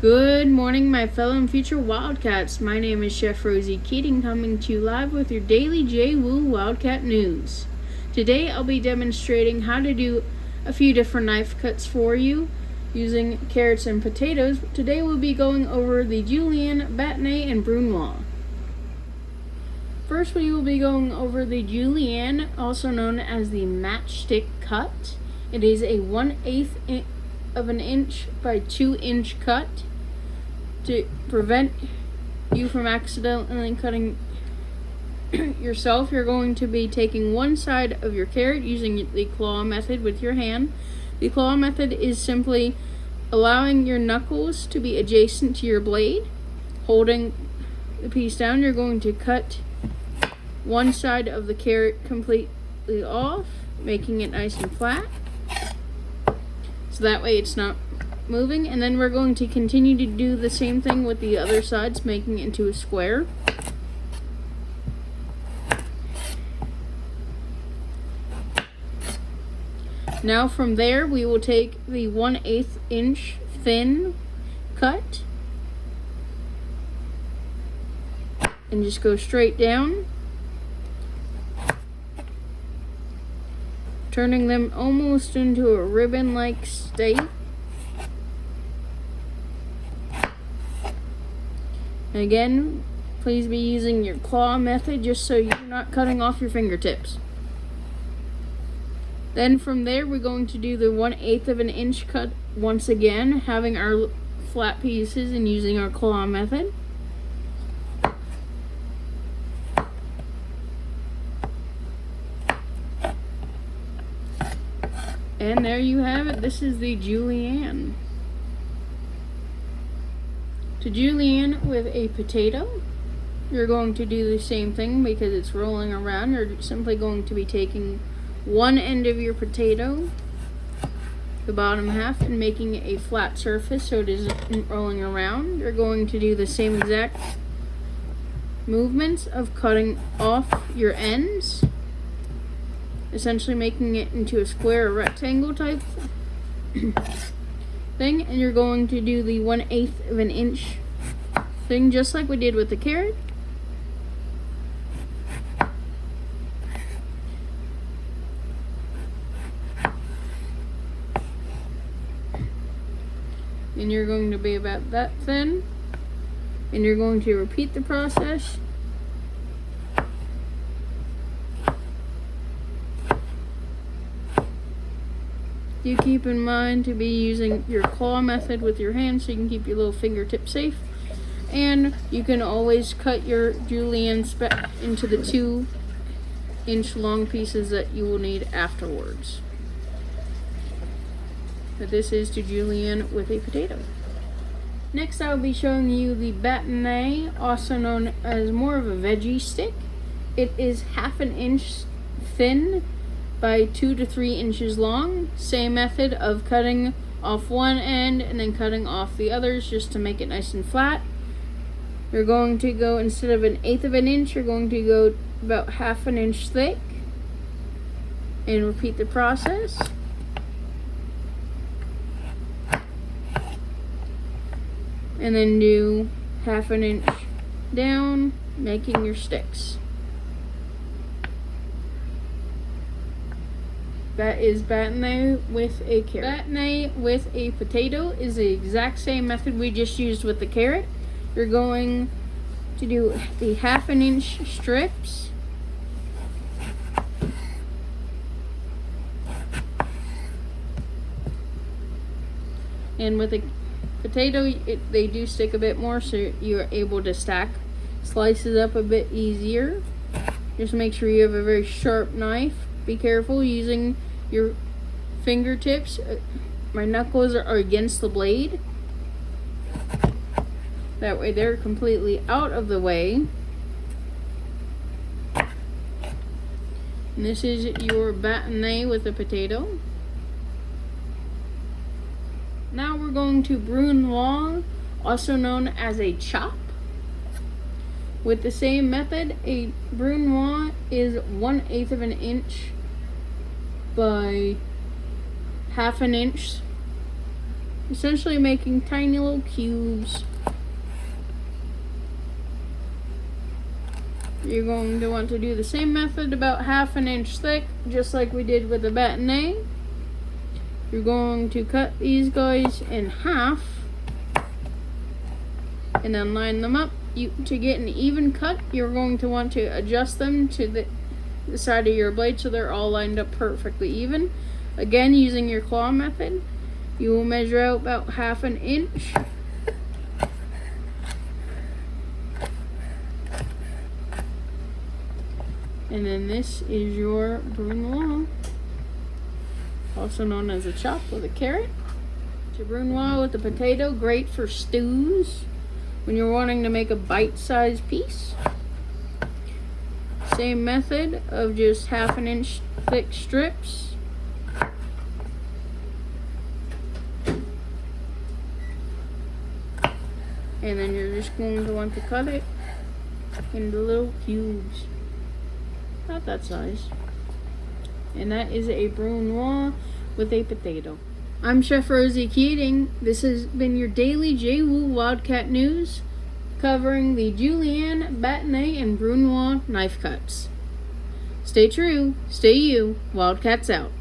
Good morning, my fellow and future Wildcats. My name is Chef Rosie Keating, coming to you live with your daily J-Woo Wildcat news. Today I'll be demonstrating how to do a few different knife cuts for you using carrots and potatoes. Today we'll be going over the julienne, batonnet, and brunoise. First we will be going over the julienne, also known as the matchstick cut. It is a 1/8 of an inch by 2-inch cut. To prevent you from accidentally cutting yourself, you're going to be taking one side of your carrot using the claw method with your hand. The claw method is simply allowing your knuckles to be adjacent to your blade. Holding the piece down, you're going to cut one side of the carrot completely off, making it nice and flat. So that way it's not moving, and then we're going to continue to do the same thing with the other sides, making it into a square. Now from there we will take the 1/8 inch thin cut and just go straight down, turning them almost into a ribbon-like state. And again, please be using your claw method just so you're not cutting off your fingertips. Then from there, we're going to do the 1/8 of an inch cut once again, having our flat pieces and using our claw method. And there you have it. This is the julienne. To julienne with a potato, you're going to do the same thing because it's rolling around. You're simply going to be taking one end of your potato, the bottom half, and making it a flat surface so it isn't rolling around. You're going to do the same exact movements of cutting off your ends, essentially making it into a square or rectangle type thing. And you're going to do the 1/8 of an inch thing just like we did with the carrot. And you're going to be about that thin, and you're going to repeat the process. You keep in mind to be using your claw method with your hand so you can keep your little fingertip safe. And you can always cut your julienne into the 2-inch long pieces that you will need afterwards. But this is to julienne with a potato. Next I will be showing you the batonnet, also known as more of a veggie stick. It is 1/2 inch thin by 2 to 3 inches long. Same method of cutting off one end and then cutting off the others just to make it nice and flat. You're going to go, instead of 1/8 of an inch, you're going to go about 1/2 inch thick and repeat the process. And then do 1/2 inch down, making your sticks. That is batonnet with a carrot. Batonnet with a potato is the exact same method we just used with the carrot. You're going to do the 1/2 inch strips. And with a potato, they do stick a bit more, so you're able to stack slices up a bit easier. Just make sure you have a very sharp knife. Be careful using your fingertips. My knuckles are against the blade. That way they're completely out of the way. And this is your batonnet with a potato. Now we're going to brunoise, also known as a chop. With the same method, a brunoise is 1/8 of an inch by 1/2 inch essentially making tiny little cubes. You're going to want to do the same method, about 1/2 inch thick, just like we did with the batonnet. You're going to cut these guys in half and then line them up. To get an even cut, you're going to want to adjust them to the side of your blade so they're all lined up perfectly even. Again, using your claw method, you will measure out about 1/2 inch. And then this is your brunoise, also known as a chop with a carrot. It's your brunoise with a potato, great for stews when you're wanting to make a bite-sized piece. Same method of just 1/2 inch thick strips. And then you're just going to want to cut it into little cubes. Not that size. And that is a brunoise with a potato. I'm Chef Rosie Keating. This has been your daily J-Woo Wildcat News, covering the julienne, batonnet, and brunoise knife cuts. Stay true, stay you, Wildcats out.